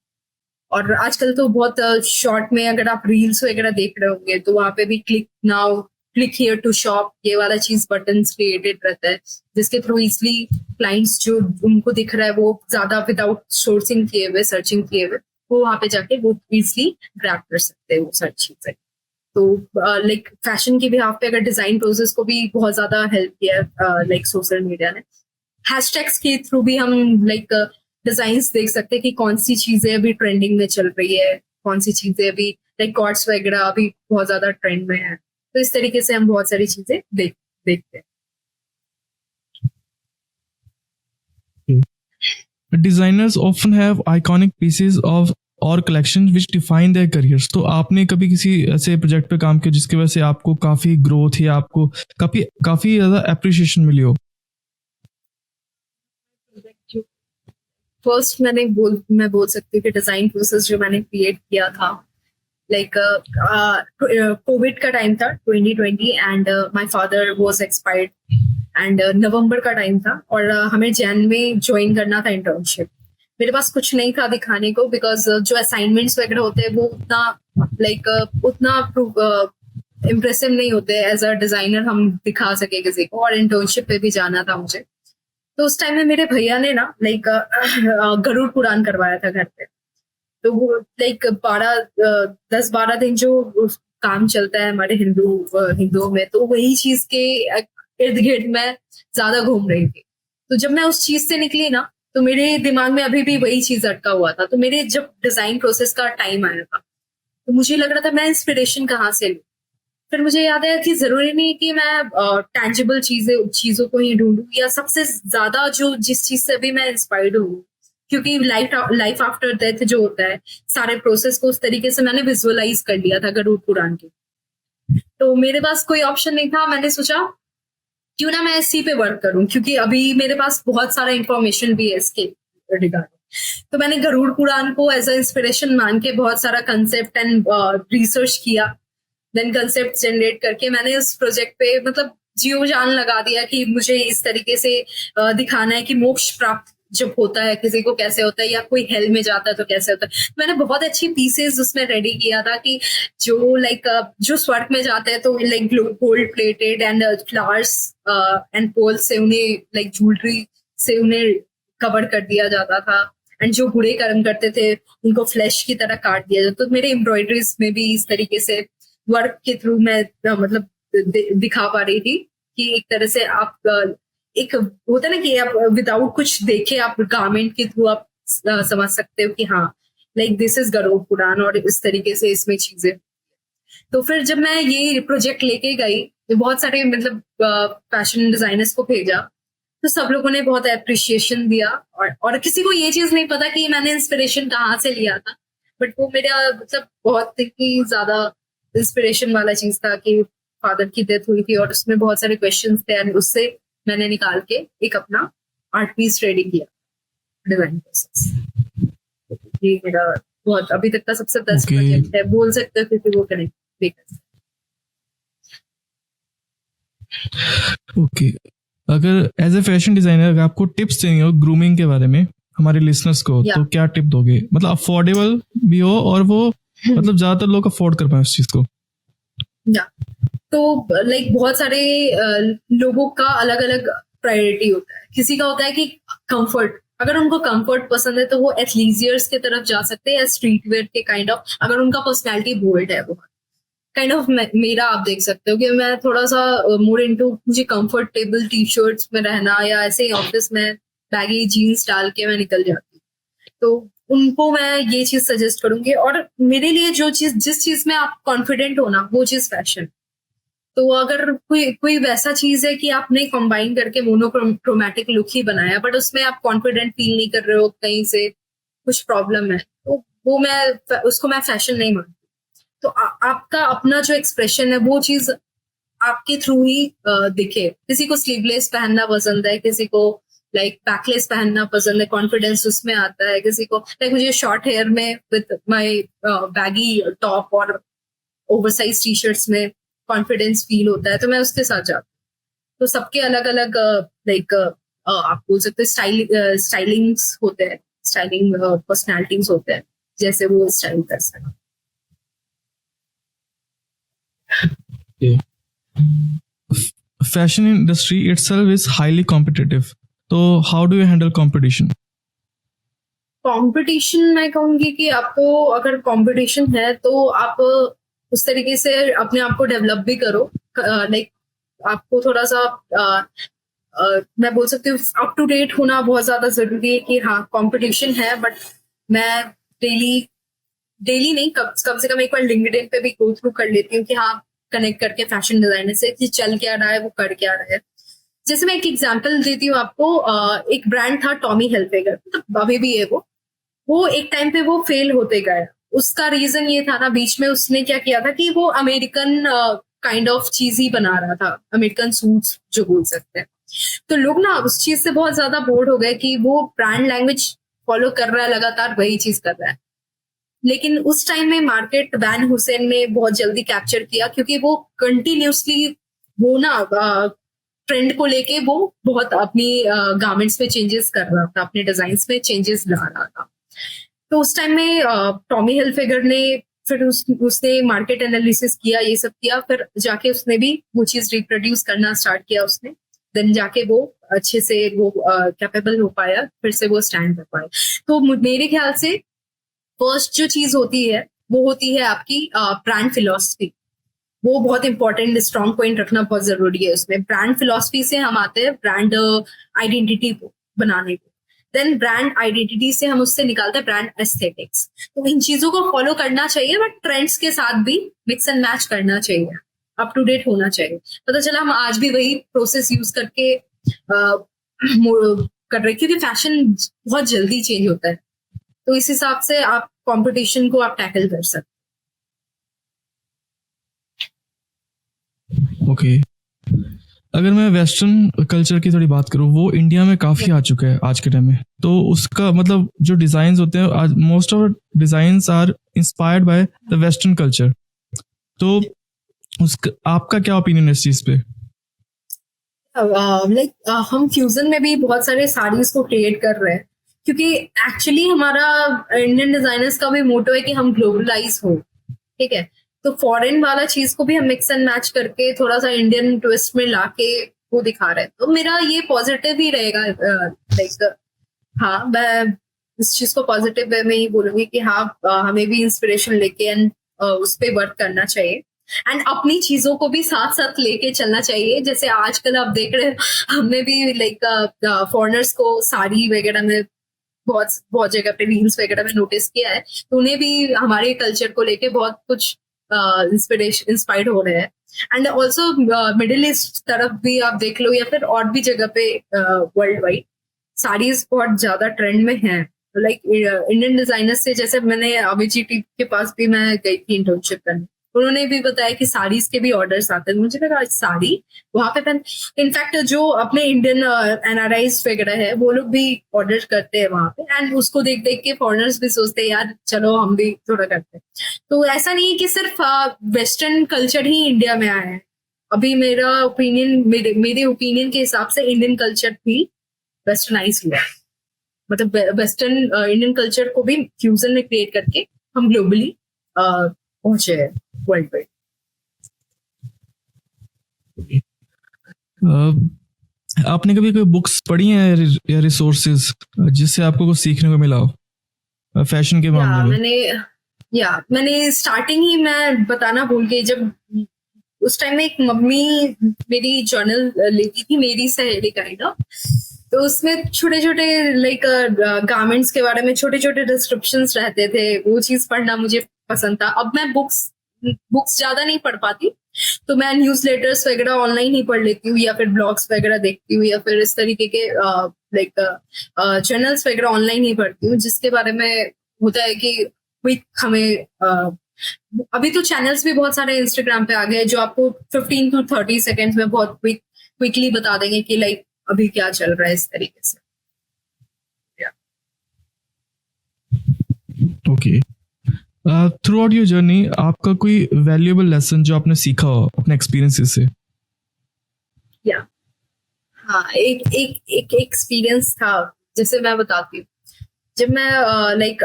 और आजकल तो बहुत शॉर्ट में अगर आप रील्स वगैरह देख रहे होंगे तो वहां पे भी click now, click here to shop, ये वाला चीज बटन क्रिएटेड रहता है जिसके थ्रू इजिली क्लाइंट्स जो उनको दिख रहा है वो ज्यादा विदाउट सोर्सिंग किए हुए, सर्चिंग किए हुए, वो वहां पे जाके वो इजिली ग्रैब कर सकते हैं वो सर्च चीजें। तो लाइक फैशन की बिहाफ पे अगर डिजाइन प्रोसेस को भी बहुत ज्यादा हेल्प किया है लाइक सोशल मीडिया ने। हैशटैग्स के थ्रू भी हम लाइक डिजाइन्स देख सकते हैं कि कौन सी चीजें अभी ट्रेंडिंग में चल रही है, कौन सी चीजें अभी लाइक कॉर्ड्स वगैरह अभी बहुत ज्यादा ट्रेंड में है। तो इस तरीके से हम बहुत सारी चीजें देखते हैं। Designers often have iconic pieces of और collection which define their careers. तो आपने कभी किसी ऐसे प्रोजेक्ट पे काम किया जिसकी वजह से आपको काफी ग्रोथ या आपको काफी ज्यादा एप्रिसिएशन मिली हो? फर्स्ट मैं बोल सकती हूँ कि डिजाइन प्रोसेस जो मैंने क्रिएट किया था, लाइक कोविड का टाइम था 2020 and my father was expired and November का टाइम था और हमें जैन में ज्वाइन करना था इंटर्नशिप। मेरे पास कुछ नहीं था दिखाने को बिकॉज जो असाइनमेंट्स वगैरह होते हैं वो उतना इम्प्रेसिव नहीं होते एज अ डिजाइनर हम दिखा सके किसी को, और इंटर्नशिप पे भी जाना था मुझे। तो उस टाइम में मेरे भैया ने ना लाइक गरुड़ पुराण करवाया था घर पे। तो वो लाइक 10-12 दिन जो काम चलता है हमारे हिंदुओं में, तो वही चीज के इर्द गिर्द मैं ज्यादा घूम रही थी। तो जब मैं उस चीज से निकली ना तो मेरे दिमाग में अभी भी वही चीज अटका हुआ था। तो मेरे जब डिजाइन प्रोसेस का टाइम आया था तो मुझे लग रहा था मैं इंस्पिरेशन कहाँ से लूं। फिर मुझे याद आया कि जरूरी नहीं कि मैं टैंजिबल चीजों को ही ढूंढूं या सबसे ज्यादा जो जिस चीज से भी मैं इंस्पायर्ड हूँ, क्योंकि लाइफ आफ्टर डेथ जो होता है सारे प्रोसेस को उस तरीके से मैंने विजुअलाइज कर लिया था गरुड़ पुराण के। तो मेरे पास कोई ऑप्शन नहीं था, मैंने सोचा क्यों ना मैं इसी पे वर्क करूं, क्योंकि अभी मेरे पास बहुत सारा इंफॉर्मेशन भी है इसके रिगार्डिंग। तो मैंने गरुड़ पुराण को एज अ इंस्पिरेशन मान के बहुत सारा कंसेप्ट एंड रिसर्च किया। देन कंसेप्ट जनरेट करके मैंने इस प्रोजेक्ट पे मतलब जीव जान लगा दिया कि मुझे इस तरीके से दिखाना है कि मोक्ष प्राप्त जब होता है किसी को कैसे होता है, या कोई हेल में जाता है तो कैसे होता है। मैंने बहुत अच्छी पीसेस उसमें रेडी किया था कि जो लाइक जो स्वर्ग में जाते हैं तो like gold plated and flowers and poles से उन्हें लाइक ज्वेलरी से उन्हें कवर कर दिया जाता था, एंड जो बुरे कर्म करते थे उनको फ्लैश की तरह काट दिया जाता। तो मेरे एम्ब्रॉयडरीज में भी इस तरीके से वर्क के थ्रू मैं मतलब दिखा पा रही थी कि एक तरह से आप एक होता है ना कि आप विदाउट कुछ देखे आप गारमेंट के थ्रू आप समझ सकते हो कि हाँ like this is Garuda Purana, और इस तरीके से इसमें चीजें। तो फिर जब मैं ये प्रोजेक्ट लेके गई तो बहुत सारे मतलब फैशन डिजाइनर्स को भेजा, तो सब लोगों ने बहुत अप्रिशिएशन दिया, और किसी को ये चीज नहीं पता कि मैंने इंस्पिरेशन कहाँ से लिया था, बट वो मेरा मतलब बहुत ही ज्यादा इंस्पिरेशन वाला चीज था कि फादर की डेथ हुई थी और उसमें बहुत सारे क्वेश्चंस थे, एंड उससे मैंने निकाल के एक अपना आर्ट पीस रेडी किया, डिजाइन प्रोसेस। ये मेरा बहुत अभी तक का सबसे बेस्ट Okay. प्रोजेक्ट है, बोल सकते हो, क्योंकि वो कनेक्ट भी कर सकते ओके अगर एज ए फैशन डिजाइनर अगर आपको टिप्स चाहिए हो ग्रूमिंग के बारे में हमारे लिसनर्स को, Yeah. तो क्या टिप दोगे? मतलब अफोर्डेबल भी हो और वो मतलब ज्यादातर लोग अफोर्ड कर पाए उस चीज को। या तो लाइक बहुत सारे लोगों का अलग अलग प्रायोरिटी होता है। किसी का होता है कि कंफर्ट, अगर उनको कंफर्ट पसंद है तो वो एथलीजियर्स की तरफ जा सकते हैं, या स्ट्रीट वेयर के काइंड ऑफ, अगर उनका पर्सनैलिटी बोल्ड है बहुत काइंड ऑफ। मेरा आप देख सकते हो कि मैं थोड़ा सा मोर इनटू मुझे कंफर्टेबल टी शर्ट्स में रहना, या ऐसे ही ऑफिस में बैगी जीन्स डाल के मैं निकल जाती हूँ, तो उनको मैं ये चीज सजेस्ट करूंगी। और मेरे लिए जो चीज, जिस चीज में आप कॉन्फिडेंट हो ना, वो चीज फैशन। तो अगर कोई वैसा चीज है कि आपने कंबाइन करके मोनोक्रोमैटिक लुक ही बनाया, बट उसमें आप कॉन्फिडेंट फील नहीं कर रहे हो, कहीं से कुछ प्रॉब्लम है, तो वो उसको मैं फैशन नहीं मानती। तो आपका अपना जो एक्सप्रेशन है वो चीज आपके थ्रू ही दिखे। किसी को स्लीवलेस पहनना पसंद है, किसी को लाइक बैकलेस पहनना पसंद है, कॉन्फिडेंस उसमें आता है। किसी को लाइक मुझे शॉर्ट हेयर में विद माय बैगी टॉप और ओवरसाइज टी शर्ट्स में कॉन्फिडेंस फील होता है, तो मैं उसके साथ जाती हूँ। तो सबके अलग अलग लाइक आप बोल सकते हैं स्टाइलिंग्स होते हैं, स्टाइलिंग पर्सनैलिटीज होते हैं, जैसे वो स्टाइल कर सकते हैं। Fashion industry itself is highly competitive. तो how do you handle competition? Competition मैं कहूंगी कि आपको अगर कंपटीशन है तो आप उस तरीके से अपने आप को डेवलप भी करो। लाइक आपको थोड़ा सा मैं बोल सकती हूँ अप टू डेट होना बहुत ज्यादा जरूरी है कि हाँ कंपटीशन है, बट मैं डेली नहीं, कम से कम एक बार लिंक्डइन पे भी गो थ्रू कर लेती हूँ कि हाँ कनेक्ट करके फैशन डिजाइनर से कि चल क्या रहा है, वो कर क्या रहा है। जैसे मैं एक एग्जांपल देती हूँ आपको, एक ब्रांड था टॉमी हिलफिगर, मतलब अभी भी है वो एक टाइम पे वो फेल होते गए। उसका रीजन ये था ना, बीच में उसने क्या किया था कि वो अमेरिकन काइंड ऑफ चीज ही बना रहा था, अमेरिकन सूट्स जो बोल सकते हैं। तो लोग ना उस चीज से बहुत ज्यादा बोर्ड हो गए कि वो ब्रांड लैंग्वेज फॉलो कर रहा है, लगातार वही चीज कर रहा है। लेकिन उस टाइम में मार्केट वैन हुसैन ने बहुत जल्दी कैप्चर किया, क्योंकि वो कंटिन्यूसली वो ना ट्रेंड को लेके वो बहुत अपनी गारमेंट्स में चेंजेस कर रहा था, अपने डिजाइन में चेंजेस ला रहा था। तो उस टाइम में टॉमी हिलफिगर ने फिर उसने मार्केट एनालिसिस किया, ये सब किया, फिर जाके उसने भी वो चीज रिप्रोड्यूस करना स्टार्ट किया उसने। देन जाके वो अच्छे से वो कैपेबल हो पाया, फिर से वो स्टैंड कर पाया। तो मेरे ख्याल से फर्स्ट जो चीज होती है वो होती है आपकी ब्रांड फिलॉसफी। वो बहुत इंपॉर्टेंट, स्ट्रॉन्ग पॉइंट रखना बहुत जरूरी है उसमें। ब्रांड फिलॉसफी से हम आते हैं ब्रांड आइडेंटिटी को बनाने को, देन ब्रांड आइडेंटिटी से हम उससे निकालते हैं ब्रांड एस्थेटिक्स। तो इन चीजों को फॉलो करना चाहिए, बट ट्रेंड्स के साथ भी मिक्स एंड मैच करना चाहिए, अप टू डेट होना चाहिए। पता चला हम आज भी वही प्रोसेस यूज करके कर रहे, क्योंकि फैशन बहुत जल्दी चेंज होता है। तो इस हिसाब से आप कंपटीशन को आप टैकल कर सकते। ओके अगर मैं वेस्टर्न कल्चर की थोड़ी बात करूँ, वो इंडिया में काफी आ चुका है आज के टाइम में। तो उसका मतलब जो डिजाइन होते हैं आज, most of designs are inspired by the western culture. तो उसका आपका क्या ओपिनियन है इस चीज पे? हम फ्यूजन में भी बहुत सारे साड़ीज को क्रिएट कर रहे हैं, क्योंकि एक्चुअली हमारा इंडियन डिजाइनर्स का भी मोटो है कि हम ग्लोबलाइज हो, ठीक है। तो फॉरेन वाला चीज को भी हम मिक्स एंड मैच करके थोड़ा सा इंडियन ट्विस्ट में लाके वो दिखा रहे हैं, तो मेरा ये पॉजिटिव ही रहेगा। लाइक हाँ, मैं इस चीज को पॉजिटिव वे में ही बोलूंगी कि हाँ, हमें भी इंस्पिरेशन लेके एंड उस पे वर्क करना चाहिए, एंड अपनी चीजों को भी साथ साथ लेके चलना चाहिए। जैसे आजकल आप देख रहे हैं, हमने भी लाइक फॉरेनर्स को साड़ी वगैरह में बहुत बहुत जगह पे रील्स वगैरह में नोटिस किया है, तो उन्हें भी हमारे कल्चर को लेके बहुत कुछ इंस्पायर्ड हो रहे हैं। एंड ऑल्सो मिडिल ईस्ट तरफ भी आप देख लो, या फिर और भी जगह पे वर्ल्ड वाइड साड़ीज बहुत ज्यादा ट्रेंड में हैं। लाइक इंडियन डिजाइनर से, जैसे मैंने अभिजीत के पास भी मैं गई थी इंटर्नशिप करने, उन्होंने भी बताया कि साड़ीज के भी ऑर्डर्स आते हैं। मुझे लगा साड़ी वहां पे इनफैक्ट जो अपने इंडियन एनआरआईज वगैरह है वो लोग भी ऑर्डर करते हैं वहां पे, एंड उसको देख देख के फॉरेनर्स भी सोचते हैं यार चलो हम भी थोड़ा करते हैं। तो ऐसा नहीं है कि सिर्फ वेस्टर्न कल्चर ही इंडिया में आया है। अभी मेरा ओपिनियन, मेरे ओपिनियन के हिसाब से इंडियन कल्चर भी वेस्टर्नाइज हुआ है। मतलब वेस्टर्न इंडियन कल्चर को भी फ्यूजन में क्रिएट करके हम ग्लोबली पहुंचे हैं वर्ल्ड वाइड। आपने कभी कोई बुक्स पढ़ी हैं या रिसोर्सेज जिससे आपको कुछ सीखने को मिला हो फैशन के मामले में? मैंने स्टार्टिंग ही मैं बताना भूल गई, जब उस टाइम में एक मम्मी मेरी जर्नल लेती थी, मेरी सहेली काइंड ऑफ, तो उसमें छोटे छोटे लाइक गारमेंट्स के बारे में छोटे छोटे डिस्क्रिप्शंस रहते थे, वो चीज पढ़ना मुझे पसंद था। अब मैं बुक्स ज्यादा नहीं पढ़ पाती, तो मैं न्यूज़लेटर्स वगैरह ऑनलाइन ही पढ़ लेती हूँ, या फिर ब्लॉग्स वगैरह देखती हूँ, या फिर इस तरीके के लाइक जर्नल्स वगैरह ऑनलाइन ही पढ़ती हूँ, जिसके बारे में होता है कि क्विक हमें अभी तो चैनल्स भी बहुत सारे इंस्टाग्राम पे आ गए जो आपको 15 to 30 सेकेंड्स में बहुत क्विकली बता देंगे कि लाइक अभी क्या चल रहा है, इस तरीके से। Okay, through out your journey आपका कोई वैल्यूएबल लेसन जो आपने सीखा हो अपने एक्सपीरियंसेस से? हाँ, एक एक्सपीरियंस था, जैसे मैं बताती हूँ। जब मैं लाइक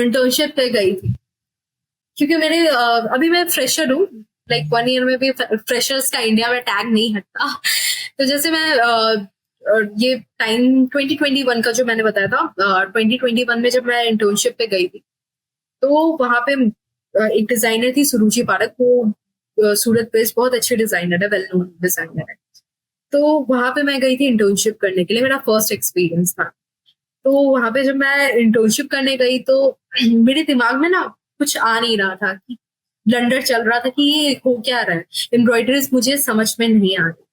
इंटर्नशिप पे गई थी, क्योंकि मेरे अभी मैं फ्रेशर हूँ, लाइक 1 ईयर में भी फ्रेशर्स का इंडिया में टैग नहीं हटता। तो जैसे मैं ये टाइम 2021 का जो मैंने बताया था, 2021 में जब मैं इंटर्नशिप पे गई थी, तो वहां पे एक डिजाइनर थी सुरुचि पारक, वो सूरत बेस्ड बहुत अच्छे डिजाइनर है, वेल नोन डिजाइनर है। तो वहां पे मैं गई थी इंटर्नशिप करने के लिए, मेरा फर्स्ट एक्सपीरियंस था। तो वहां पे जब मैं इंटर्नशिप करने गई, तो मेरे दिमाग में ना कुछ आ नहीं रहा था, कि ब्लंडर चल रहा था कि ये हो क्या रहा है, एम्ब्रॉयडरीज मुझे समझ में नहीं आ रही।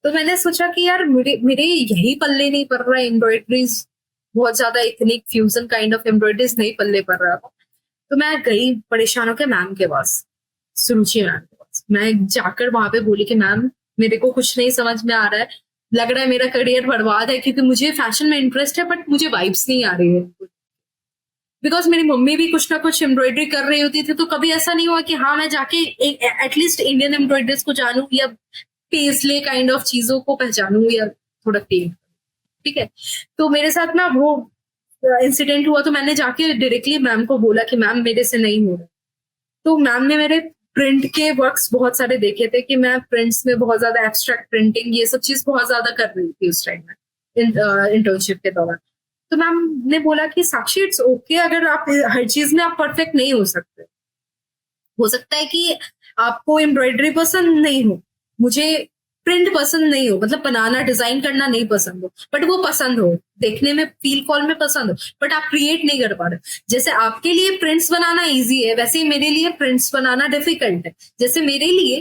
तो मैंने सोचा कि यार मेरे यही पल्ले नहीं पड़ रहा है, एम्ब्रॉयडरीज बहुत ज्यादा ethnic fusion kind of embroideries नहीं पल्ले पड़ रहा था। तो मैं गई परेशान होकर मैम के पास, सुरुचि मैम के पास। मैं जाकर वहां पे बोली कि मैम मेरे को कुछ नहीं समझ में आ रहा है, लग रहा है मेरा करियर बर्बाद है, क्योंकि मुझे फैशन में इंटरेस्ट है बट मुझे वाइब्स नहीं आ रही है। बिकॉज मेरी मम्मी भी कुछ ना कुछ एम्ब्रॉयडरी कर रही होती थी, तो कभी ऐसा नहीं हुआ कि हाँ मैं जाके एटलीस्ट इंडियन एम्ब्रॉयडरीज को जानूं, या पेस्ले काइंड ऑफ चीजों को पहचानूं, या थोड़ा क्लीन। ठीक है, तो मेरे साथ ना वो इंसिडेंट हुआ, तो मैंने जाके डायरेक्टली मैम को बोला कि मैम मेरे से नहीं हो रहा। तो मैम ने मेरे प्रिंट के वर्क्स बहुत सारे देखे थे, कि मैं प्रिंट्स में बहुत ज्यादा एब्स्ट्रैक्ट प्रिंटिंग ये सब चीज बहुत ज्यादा कर रही थी उस टाइम में इंटर्नशिप के दौरान। तो मैम ने बोला कि साक्षी इट्स ओके, अगर आप हर चीज में आप परफेक्ट नहीं हो सकते, हो सकता है कि आपको एम्ब्रॉयडरी पसंद नहीं हो, मुझे प्रिंट पसंद नहीं हो, मतलब बनाना डिजाइन करना नहीं पसंद हो, बट वो पसंद हो, देखने में फील कॉल में पसंद हो, बट आप क्रिएट नहीं कर पा रहे। जैसे आपके लिए प्रिंट्स बनाना इजी है, वैसे ही मेरे लिए प्रिंट्स बनाना डिफिकल्ट है। जैसे मेरे लिए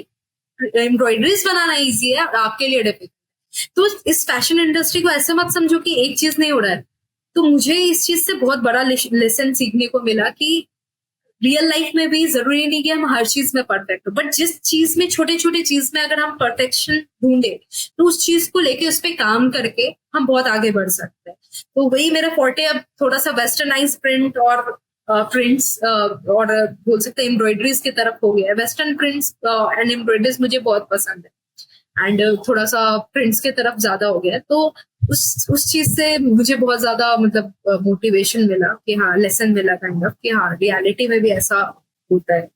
एम्ब्रॉयडरीज बनाना इजी है, आपके लिए डिफिकल्ट। तो इस फैशन इंडस्ट्री को ऐसे मत समझो कि एक चीज नहीं हो रहा है। तो मुझे इस चीज से बहुत बड़ा लेसन सीखने को मिला कि रियल लाइफ में भी जरूरी नहीं कि हम हर चीज में परफेक्ट हो, बट जिस चीज में, छोटे छोटे चीज में अगर हम परफेक्शन ढूंढे, तो उस चीज को लेके उस पर काम करके हम बहुत आगे बढ़ सकते हैं। तो वही मेरा फोर्टे अब थोड़ा सा वेस्टर्नाइज प्रिंट और प्रिंट्स और बोल सकते हैं एम्ब्रॉयडरीज की तरफ हो गया है। वेस्टर्न प्रिंट्स एंड एम्ब्रॉयडरीज मुझे बहुत पसंद है, एंड थोड़ा सा प्रिंट्स की तरफ ज्यादा हो गया है। तो उस चीज से मुझे बहुत ज्यादा मतलब मोटिवेशन मिला कि हाँ, लेसन मिला काइंड ऑफ कि हाँ, रियलिटी में भी ऐसा होता है।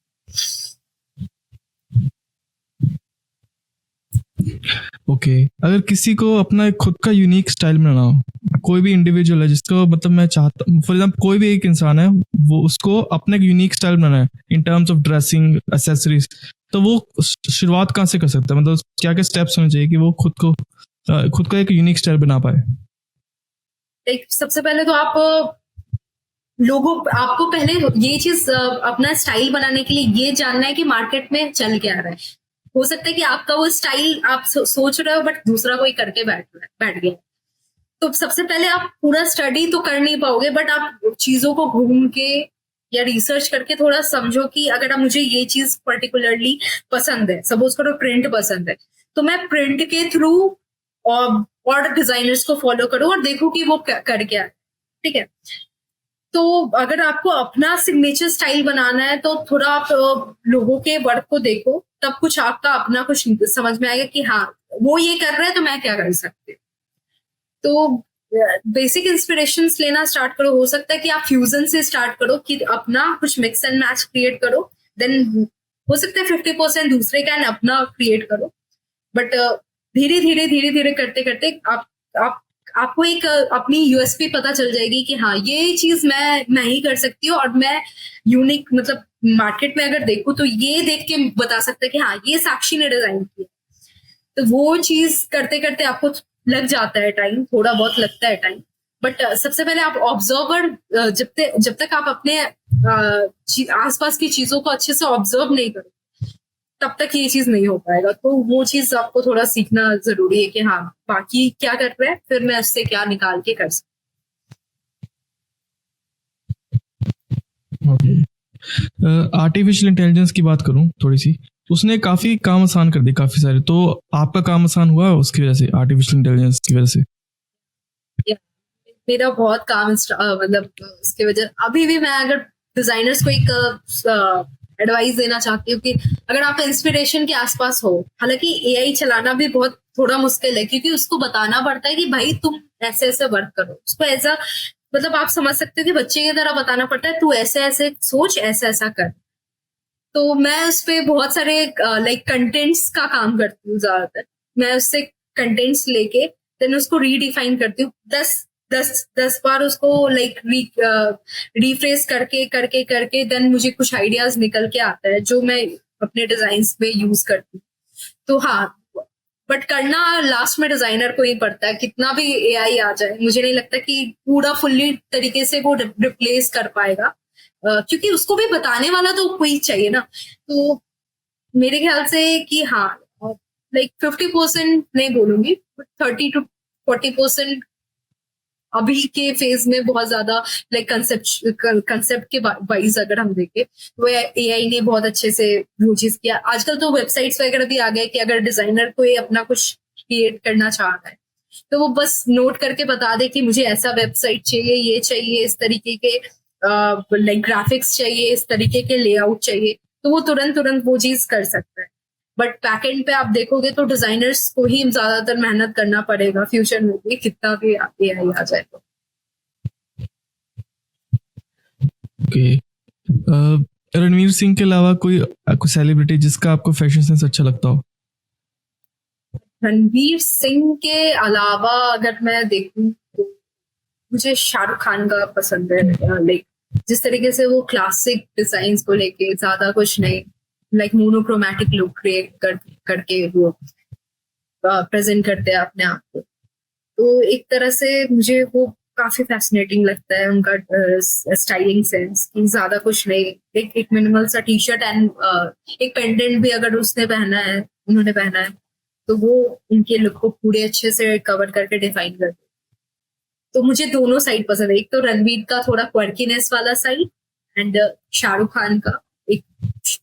ओके, अगर किसी को अपना एक खुद का यूनिक स्टाइल बनाना हो, कोई भी इंडिविजुअल है जिसको मतलब मैं चाहता, फॉर एग्जाम्पल कोई भी एक इंसान है, वो उसको अपना एक यूनिक स्टाइल बनाना है in terms of dressing, accessories, तो वो शुरुआत कहाँ से कर सकता है? मतलब क्या क्या स्टेप्स होने चाहिए कि वो खुद का एक यूनिक स्टाइल बना पाए? एक सबसे पहले तो आप आपको पहले ये चीज अपना स्टाइल बनाने के लिए ये जानना है कि मार्केट में चल क्या रहा है। हो सकता है कि आपका वो स्टाइल आप सोच रहे हो बट दूसरा कोई करके बैठ गया। तो सबसे पहले आप पूरा स्टडी तो कर नहीं पाओगे, बट आप चीजों को घूम के या रिसर्च करके थोड़ा समझो कि अगर आप मुझे ये चीज पर्टिकुलरली पसंद है, सपोज करो प्रिंट पसंद है, तो मैं प्रिंट के थ्रू और डिजाइनर्स को फॉलो करूं और देखो कि वो कर क्या है। ठीक है, तो अगर आपको अपना सिग्नेचर स्टाइल बनाना है तो थोड़ा आप लोगों के वर्क को देखो, तब कुछ आपका अपना कुछ समझ में आएगा कि हाँ, वो ये कर रहे हैं तो मैं क्या कर सकती हूँ। तो बेसिक इंस्पिरेशंस लेना स्टार्ट करो। हो सकता है कि आप फ्यूजन से स्टार्ट करो कि अपना कुछ मिक्स एंड मैच क्रिएट करो, देन हो सकता है 50% दूसरे का एंड अपना क्रिएट करो। बट धीरे धीरे करते करते आप आपको एक अपनी यूएसपी पता चल जाएगी कि हाँ, ये चीज मैं ही कर सकती हूँ, और मैं यूनिक मतलब मार्केट में अगर देखूं तो ये देख के बता सकते हैं कि हाँ, ये साक्षी ने डिजाइन किया। तो वो चीज करते करते आपको लग जाता है टाइम, थोड़ा बहुत लगता है टाइम। बट सबसे पहले आप ऑब्जर्वर, जब तक आप अपने आसपास की चीजों को अच्छे से ऑब्जर्व नहीं करो, तब तक ये चीज नहीं हो पाएगा। तो वो चीज आपको थोड़ा सीखना जरूरी है कि हाँ, बाकी क्या कर रहे हैं, फिर मैं उससे क्या निकाल के कर सकती। आर्टिफिशियल इंटेलिजेंस की बात करूं थोड़ी सी, उसने काफी काम आसान कर दी, काफी सारे। तो आपका काम आसान हुआ उसकी वजह से, आर्टिफिशियल इंटेलिजेंस की वजह से? मेरा बहुत काम मतलब उसकी वजह, अभी भी मैं अगर डिजाइनर्स को एक एडवाइस देना चाहती हूँ कि अगर आप इंस्पिरेशन के आसपास हो, हालांकि एआई चलाना भी बहुत थोड़ा मुश्किल है, क्योंकि उसको बताना पड़ता है कि भाई तुम ऐसे ऐसे वर्क करो। उसको ऐसा मतलब आप समझ सकते हो कि बच्चे की तरह बताना पड़ता है, तू ऐसे ऐसे सोच, ऐसा ऐसा कर। तो मैं उस पे बहुत सारे लाइक कंटेंट्स का काम करती हूँ ज्यादातर। मैं उससे कंटेंट्स लेके देन उसको रीडिफाइन करती हूँ, 10 बार उसको लाइक रिफ्रेश करके करके करके देन मुझे कुछ आइडियाज निकल के आता है जो मैं अपने डिजाइन में यूज करती हूँ। तो हाँ, बट करना लास्ट में डिजाइनर को ही पड़ता है। कितना भी एआई आ जाए, मुझे नहीं लगता कि पूरा फुल्ली तरीके से वो रिप्लेस कर पाएगा, क्योंकि उसको भी बताने वाला तो कोई चाहिए ना। तो मेरे ख्याल से कि हाँ, लाइक 50% नहीं बोलूंगी, 30 to 40% अभी के फेज में बहुत ज्यादा लाइक कंसेप्ट के वाइज अगर हम देखें, वो एआई ने बहुत अच्छे से वो चीज किया। आजकल तो वेबसाइट्स वगैरह भी आ गए कि अगर डिजाइनर कोई अपना कुछ क्रिएट करना चाह रहा है तो वो बस नोट करके बता दे कि मुझे ऐसा वेबसाइट चाहिए, ये चाहिए, इस तरीके के लाइक ग्राफिक्स चाहिए, इस तरीके के लेआउट चाहिए, तो वो तुरंत तुरंत वो चीज कर सकता है। बट बैकएंड पे आप देखोगे तो डिजाइनर्स को ही ज्यादातर मेहनत करना पड़ेगा फ्यूचर में भी, कितना भी एआई आ जाए तो। ओके, रणवीर सिंह के अलावा कोई सेलिब्रिटी जिसका आपको फैशन सेंस अच्छा लगता हो? रणवीर सिंह के अलावा अगर मैं देखूं तो मुझे शाहरुख खान का पसंद है। लाइक जिस तरीके से वो क्लासिक डिजाइन को लेके ज्यादा कुछ नहीं, लाइक मोनोक्रोमैटिक लुक क्रिएट करके वो प्रेजेंट करते हैं अपने आप को। तो एक तरह से मुझे वो काफी फैसिनेटिंग लगता है, उनका स्टाइलिंग सेंस कि ज्यादा कुछ नहीं, एक मिनिमल सा टी शर्ट एंड एक पेंडेंट भी अगर उसने पहना है, उन्होंने पहना है, तो वो उनके लुक को पूरे अच्छे से कवर करके डिफाइन करते हैं। तो मुझे दोनों साइड पसंद है, एक तो रणवीर का थोड़ा क्वर्कीनेस वाला साइड, एंड शाहरुख खान का एक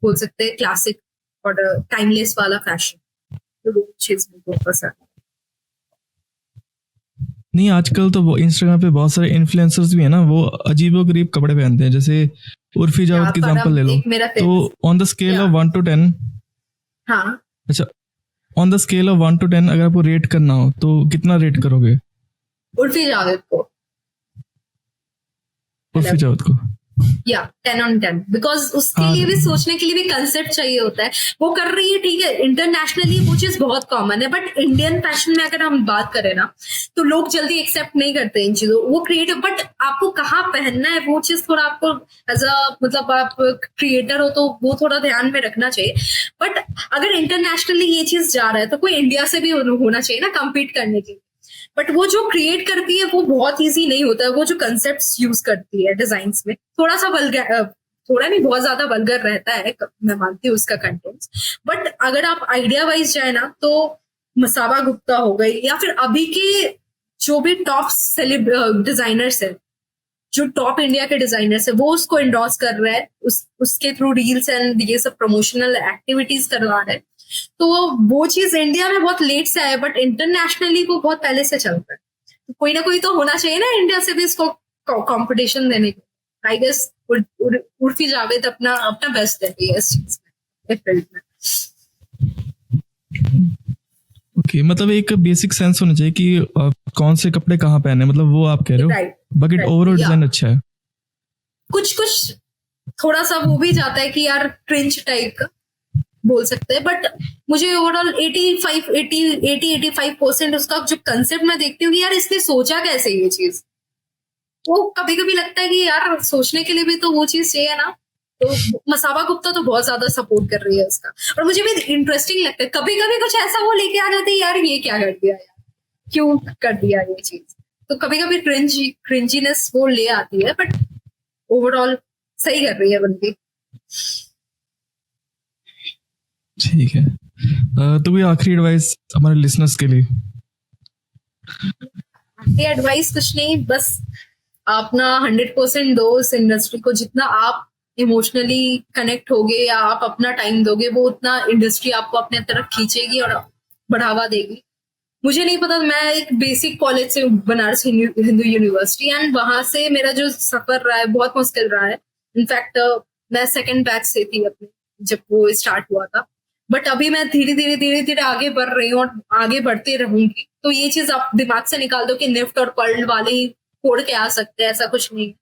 बोल सकते हैं क्लासिक और टाइमलेस वाला फैशन। तो वो चीज मुझे बहुत पसंद है। नहीं, आजकल तो वो इंस्टाग्राम पे बहुत सारे इन्फ्लुएंसर्स भी है ना, वो अजीबोगरीब कपड़े पहनते हैं, जैसे उर्फी जावेद की एग्जांपल ले लो। एक मेरा तो on the scale of 1 to 10, हाँ, अच्छा, on the scale of 1 to 10 अगर आपको रेट करना हो तो कितना रेट करोगे उर्फी जावेद को उर्फी जावेद को? या 10 on 10 बिकॉज उसके हाँ। लिए भी सोचने के लिए भी कंसेप्ट चाहिए होता है। वो कर रही है, ठीक है, इंटरनेशनली वो चीज बहुत कॉमन है, बट इंडियन फैशन में अगर हम बात करें ना तो लोग जल्दी एक्सेप्ट नहीं करते इन चीजों। वो क्रिएटिव, बट आपको कहाँ पहनना है वो चीज थोड़ा आपको एज अ मतलब आप क्रिएटर हो तो वो थोड़ा ध्यान में रखना चाहिए। बट अगर इंटरनेशनली ये चीज जा रहा है तो कोई इंडिया से भी होना चाहिए ना कम्पीट करने के लिए। बट वो जो क्रिएट करती है वो बहुत इजी नहीं होता है। वो जो कंसेप्ट्स यूज करती है डिजाइन्स में थोड़ा सा वल्गर, थोड़ा नहीं बहुत ज्यादा वल्गर रहता है, मैं मानती हूँ उसका कंटेंट्स। बट अगर आप आइडिया वाइज जाए ना तो मसाबा गुप्ता हो गई या फिर अभी के जो भी टॉप डिजाइनर्स है, जो टॉप इंडिया के डिजाइनर्स है, वो उसको इंडोर्स कर रहा है, उसके थ्रू रील्स एंड ये सब प्रमोशनल एक्टिविटीज करवा रहे हैं। तो वो चीज इंडिया में बहुत लेट से आया, बट इंटरनेशनली वो बहुत पहले से चलता है। तो कोई ना कोई तो होना चाहिए ना इंडिया से भी इसको कंपटीशन देने को। आई गेस उर्फी जावेद अपना अपना बेस्ट दे रही है इस चीज में, इस फील्ड में। ओके, मतलब एक बेसिक सेंस होना चाहिए कि कौन से कपड़े कहाँ पहने, मतलब वो आप कह रहे हो। राइट, बाकी ओवरऑल डिजाइन अच्छा है। कुछ कुछ थोड़ा सा वो भी जाता है कि यार क्रिंच टाइप का बोल सकते हैं, बट मुझे ओवरऑल 85% उसका जो कंसेप्ट मैं देखती हूँ कि यार इसने सोचा कैसे ये चीज। वो कभी कभी लगता है कि यार सोचने के लिए भी तो वो चीज चाहिए ना। तो मसाबा गुप्ता तो बहुत ज्यादा सपोर्ट कर रही है उसका, और मुझे भी इंटरेस्टिंग लगता है। कभी कभी कुछ ऐसा वो लेके आ जाती है, यार ये क्या कर दिया, यार क्यों कर दिया ये चीज। तो कभी कभी क्रिंजीनेस वो ले आती है, बट ओवरऑल सही कर रही है बंदी। ठीक है, तो कोई आखिरी एडवाइस हमारे लिसनर्स के लिए? ये एडवाइस कुछ नहीं, बस अपना 100% दो इस इंडस्ट्री को। जितना आप इमोशनली कनेक्ट होगे या आप अपना टाइम दोगे, वो उतना इंडस्ट्री आपको अपने तरफ खींचेगी और बढ़ावा देगी। मुझे नहीं पता, मैं एक बेसिक कॉलेज से बनारस हिंदू यूनिवर्सिटी, एंड वहां से मेरा जो सफर रहा है बहुत मुश्किल रहा है। इनफैक्ट मैं सेकंड बैच से थी अपने जब वो स्टार्ट हुआ था, बट अभी मैं धीरे धीरे आगे बढ़ रही हूँ और आगे बढ़ते रहूंगी। तो ये चीज आप दिमाग से निकाल दो कि निफ्ट और पर्ल वाले ही फोड़ के आ सकते हैं, ऐसा कुछ नहीं।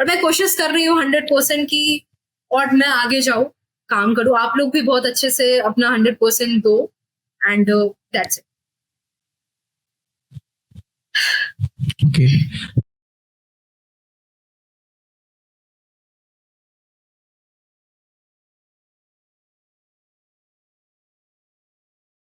और मैं कोशिश कर रही हूँ 100% की, और मैं आगे जाऊँ, काम करूँ। आप लोग भी बहुत अच्छे से अपना 100% दो, एंड दैट्स इट। ओके,